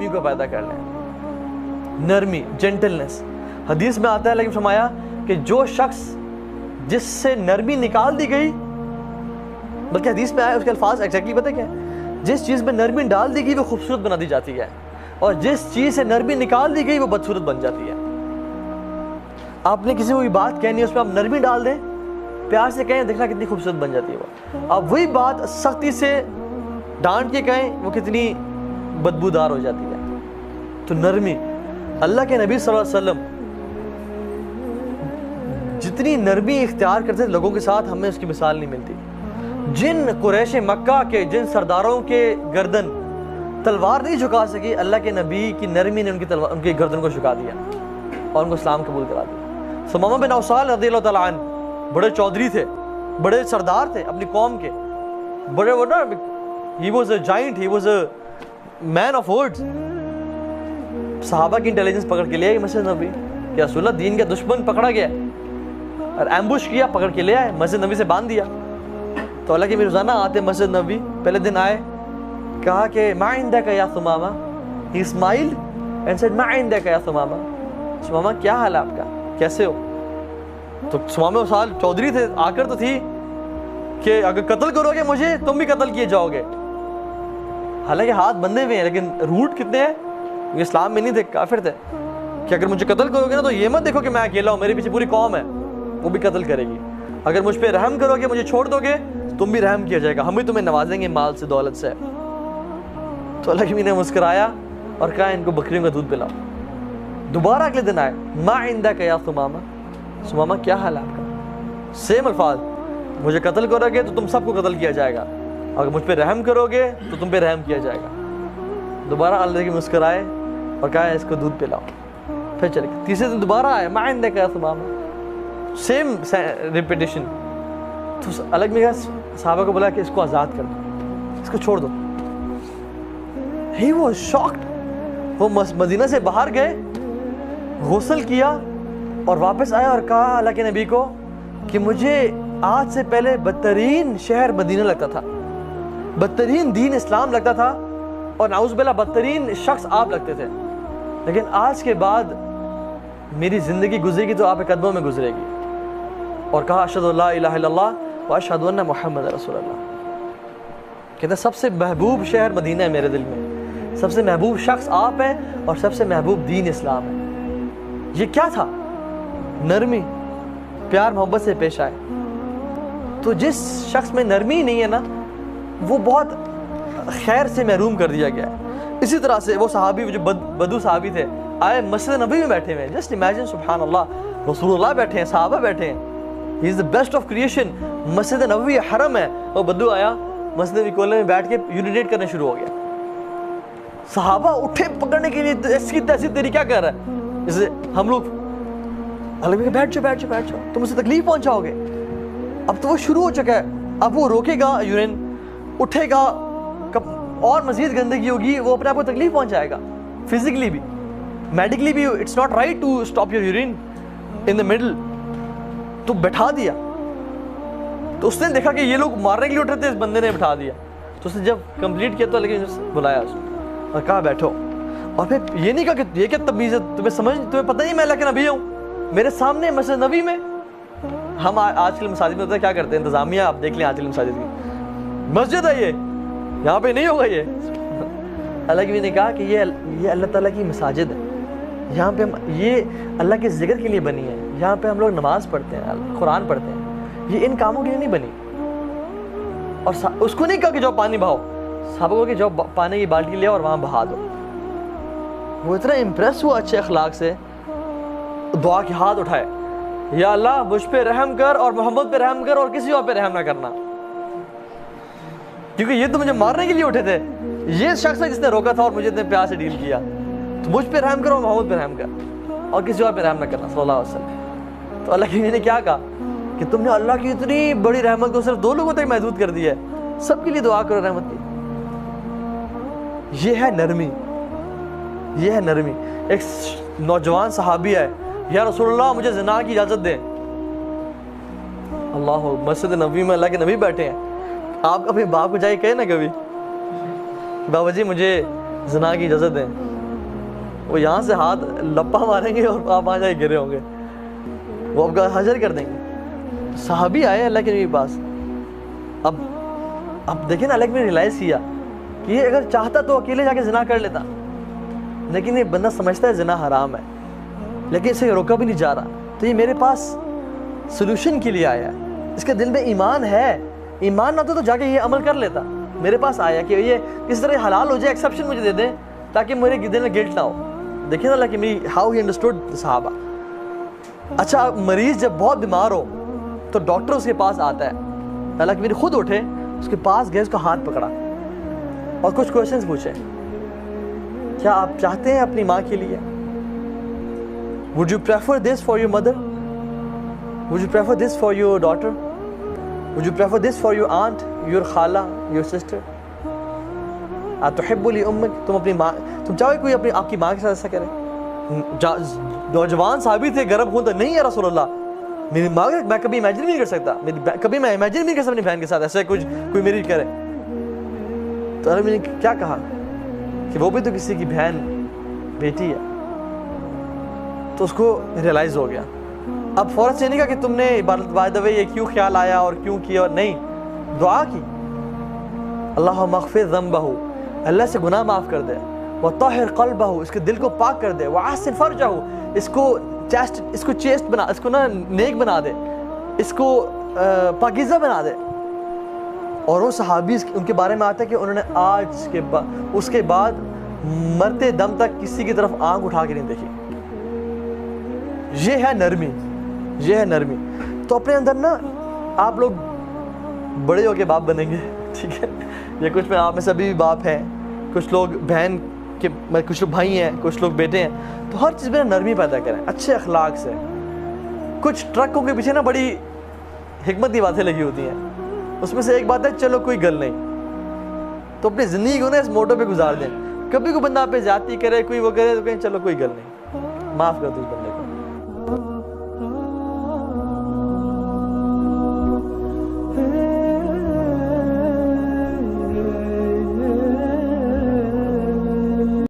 نرمی کو پیدا کر لیں. نرمی, جینٹلنس. حدیث میں آتا ہے لیکن فرمایا کہ جو شخص جس سے نرمی نکال دی گئی, بلکہ حدیث میں آیا اس کے الفاظ ایگزیکٹلی پتہ کیا ہے, جس چیز میں نرمی ڈال دی گئی وہ خوبصورت بنا دی جاتی ہے, اور جس چیز سے نرمی نکال دی گئی وہ بدصورت بن جاتی ہے. آپ نے کسی کو کوئی بات کہنی ہے, اس میں آپ نرمی ڈال دیں, پیار سے کہیں, دیکھنا کتنی خوبصورت بن جاتی ہے وہ. آپ وہی بات سختی سے ڈانٹ کے کہیں, وہ کتنی بدبودار ہو جاتی ہے. تو نرمی, اللہ کے نبی صلی اللہ علیہ وسلم جتنی نرمی اختیار کرتے تھے لوگوں کے ساتھ, ہمیں اس کی مثال نہیں ملتی. جن قریش مکہ کے جن سرداروں کے گردن تلوار نہیں جھکا سکی, اللہ کے نبی کی نرمی نے ان کی گردن کو جھکا دیا اور ان کو اسلام قبول کرا دیا. ثمامہ بن اوصال رضی اللہ تعالیٰ عنہ بڑے چودھری تھے, بڑے سردار تھے اپنی قوم کے, بڑے he was a giant, he was a man of words. صحابہ کی انٹیلیجنس پکڑ کے لے آئی مسجد نبی کہ رسول اللہ دین کا دشمن پکڑا گیا اور ایمبوش کیا, پکڑ کے لے آئے, مسجد نبی سے باندھ دیا. تو اللہ کے بھی روزانہ آتے مسجد نبی, پہلے دن آئے, کہا کہ ما عندک یا ثمامہ, he smiled and said ما عندک یا ثمامہ, ثمامہ کیا حال ہے آپ کا, کیسے ہو. تو ثمامہ اوصال چودھری تھے, آ کر تو تھی کہ اگر قتل کرو گے مجھے تم بھی قتل کیے جاؤ گے. حالانکہ ہاتھ بندھے ہوئے ہیں لیکن روٹ کتنے ہیں, یہ اسلام میں نہیں تھے, کافر تھے, کہ اگر مجھے قتل کرو گے نا تو یہ مت دیکھو کہ میں اکیلا ہوں, میرے پیچھے پوری قوم ہے, وہ بھی قتل کرے گی. اگر مجھ پہ رحم کرو گے, مجھے چھوڑ دو گے, تم بھی رحم کیا جائے گا, ہم بھی تمہیں نوازیں گے مال سے, دولت سے. تو اللہ کی نے مسکرایا اور کہا ان کو بکریوں کا دودھ پلاؤ. دوبارہ اگلے دن آئے, ما عندک یا ثمامہ, ثمامہ کیا حال ہے آپ کا, سیم الفاظ, مجھے قتل کرو گے تو تم سب کو قتل کیا جائے گا, اگر مجھ پہ رحم کرو گے تو تم پہ رحم کیا جائے گا. دوبارہ اللہ کی مسکرائے اور کہا اس کو دودھ پلاؤ. پھر چلے گئے. تیسرے دن دوبارہ آئے, ما عندک یا ثمامہ, سیم ریپیٹیشن. تو الگ میں صحابہ کو بولا کہ اس کو آزاد کر دو, اس کو چھوڑ دو. He was shocked. وہ مدینہ سے باہر گئے, غسل کیا اور واپس آیا اور کہا اللہ کے نبی کو کہ مجھے آج سے پہلے بدترین شہر مدینہ لگتا تھا, بدترین دین اسلام لگتا تھا, اور نعوذ باللہ بدترین شخص آپ لگتے تھے, لیکن آج کے بعد میری زندگی گزرے گی تو آپ کے قدموں میں گزرے گی. اور کہا اشہد ان لا الہ الا اللہ و اشہد ان محمد رسول اللہ. کہتے ہیں سب سے محبوب شہر مدینہ ہے میرے دل میں, سب سے محبوب شخص آپ ہیں, اور سب سے محبوب دین اسلام ہے. یہ کیا تھا, نرمی, پیار محبت سے پیش آئے. تو جس شخص میں نرمی نہیں ہے نا, وہ بہت خیر سے محروم کر دیا گیا ہے. اسی طرح سے وہ صحابی جو بدو صحابی تھے, آئے مسجد نبی میں بیٹھے ہوئے ہیں, جسٹ امیجن, سبحان اللہ, رسول اللہ بیٹھے ہیں, صحابہ بیٹھے ہیں, ہی از the best of creation, Masjid Nabawi حرم ہے, اور بدو آیا مسجد نبی کولے میں بیٹھ کے یورینیٹ کرنے شروع ہو گیا. صحابہ اٹھے پکڑنے کے لیے, ایسی تیسی تیری کیا کر رہا ہے, جیسے ہم لوگ اللہ کہ بیٹھ جاؤ, تم اسے تکلیف پہنچاؤ گے. اب تو وہ شروع ہو چکا ہے, اب وہ روکے گا یورین, اٹھے گا, اور مزید گندگی ہوگی, وہ اپنے آپ کو تکلیف پہنچائے گا, فزیکلی بھی, میڈیکلی بھی. It's not right to stop your urine in the middle. تو بٹھا دیا. تو اس نے دیکھا کہ یہ لوگ مارنے کے لیے اٹھ رہے تھے, اس بندے نے بٹھا دیا. تو اس نے جب کمپلیٹ کیا تو لیکن بلایا اس اور کہا بیٹھو. اور پھر یہ نہیں کہا کہ یہ کیا تمیز ہے, تمہیں پتہ نہیں میں اللہ کے نبی ہوں, میرے سامنے مسجد نبی میں. ہم آج کل مساجد میں کیا کرتے ہیں, انتظامیہ آپ دیکھ لیں, آج کل مساجد کی مسجد ہے, یہ یہاں پہ نہیں ہوگا. یہ اللہ کی نے کہا کہ یہ اللہ تعالیٰ کی مساجد ہے, یہاں پہ یہ اللہ کے ذکر کے لیے بنی ہے, یہاں پہ ہم لوگ نماز پڑھتے ہیں, قرآن پڑھتے ہیں, یہ ان کاموں کے لیے نہیں بنی. اور اس کو نہیں کہا کہ جاؤ پانی بہاؤ, صحابہ کو کہ جاؤ پانی کی بالٹی لے اور وہاں بہا دو. وہ اتنا امپریس ہوا اچھے اخلاق سے, دعا کے ہاتھ اٹھائے, یا اللہ مجھ پہ رحم کر اور محمد پہ رحم کر اور کسی اور پہ رحم نہ کرنا, کیونکہ یہ تو مجھے مارنے کے لیے اٹھے تھے. یہ شخص ہے جس نے روکا تھا اور مجھے اتنے پیار سے ڈیل کیا, تو مجھ پہ رحم کر اور محمد پہ رحم کر اور کسی اور پہ رحم نہ کرنا صلی اللہ علیہ وسلم. تو اللہ کی نے کیا کہا کہ تم نے اللہ کی اتنی بڑی رحمت کو صرف 2 لوگوں تک محدود کر دیا ہے, سب کے لیے دعا کرو رحمت کی. یہ ہے نرمی, یہ ہے نرمی. ایک نوجوان صحابی ہے, یا رسول اللہ مجھے زنا کی اجازت دیں. اللہ, مسجد نبوی میں اللہ کے نبی بیٹھے ہیں, آپ اپنے باپ کو جائے کہے نا کبھی, بابا جی مجھے زنا کی اجازت دیں, وہ یہاں سے ہاتھ لپا ماریں گے اور آپ وہاں جا کے گرے ہوں گے, وہ آپ کا حجر کر دیں گے. صحابی آئے اللہ کے نبی کے پاس. اب دیکھیں نا, اللہ کے نبی نے ریلائز کیا کہ یہ اگر چاہتا تو اکیلے جا کے زنا کر لیتا, لیکن یہ بندہ سمجھتا ہے زنا حرام ہے, لیکن اسے روکا بھی نہیں جا رہا, تو یہ میرے پاس سلوشن کے لیے آیا ہے. اس کے دل میں ایمان ہے, ایمان نہ تو جا کے یہ عمل کر لیتا. میرے پاس آیا کہ یہ کس طرح حلال ہو جائے, ایکسیپشن مجھے دے دیں تاکہ میرے دل میں گلٹ نہ ہو. دیکھیں نا اللہ کہ میری ہاؤ ہی انڈرسٹوڈ صحابہ. اچھا, مریض جب بہت بیمار ہو تو ڈاکٹر اس کے پاس آتا ہے, اللہ کہ میری خود اٹھے, اس کے پاس گئے, اس کا ہاتھ پکڑا اور کچھ کوشچنز پوچھے. کیا آپ چاہتے ہیں اپنی ماں کے لیے, would you prefer this for your mother, would you prefer this for your daughter, would you prefer this for your aunt, your khala, your sister, اتحب لامک, تم اپنی ماں, تم چاہو کوئی اپنی آپ کی ماں کے ساتھ ایسا کرے؟ نوجوان صحابی تھے, گرم خون تھا, نہیں یا رسول اللہ, میری ماں میں کبھی امیجن نہیں کر سکتا, کبھی میں امیجن نہیں کر سکتا اپنی بہن کے ساتھ ایسا کچھ کوئی میری کرے. تو اللہ نے کیا کہا کہ وہ بھی تو کسی کی بہن بیٹی ہے. تو اس کو ریلائز ہو گیا. اب فوراً سے نہیں کہا کہ تم نے بائی دا وے یہ کیوں خیال آیا اور کیوں کیا, اور نہیں, دعا کی, اللہم اغفر ذنبہ, اللہ سے گناہ معاف کر دے, وطہر قلبہ, اس کے دل کو پاک کر دے, وحسن فرجہ, اس کو چیسٹ بنا, اس کو نا نیک بنا دے, اس کو پاکیزہ بنا دے. اور وہ صحابی ان کے بارے میں آتا ہے کہ انہوں نے آج کے بعد اس کے بعد مرتے دم تک کسی کی طرف آنکھ اٹھا کے نہیں دیکھی. یہ ہے نرمی, یہ ہے نرمی. تو اپنے اندر نا آپ لوگ بڑے ہو کے باپ بنیں گے, ٹھیک ہے, یہ کچھ میں آپ میں سبھی بھی باپ ہیں, کچھ لوگ بہن کے, کچھ لوگ بھائی ہیں, کچھ لوگ بیٹے ہیں. تو ہر چیز میں نرمی پیدا کریں, اچھے اخلاق سے. کچھ ٹرکوں کے پیچھے نا بڑی حکمت کی باتیں لگی ہوتی ہیں, اس میں سے ایک بات ہے چلو کوئی گل نہیں. تو اپنی زندگی کو نا اس موٹو پہ گزار دیں. کبھی کوئی بندہ آپ پہ زیادتی کرے, کوئی وہ کرے, تو کہیں چلو کوئی گل نہیں, معاف کر دو.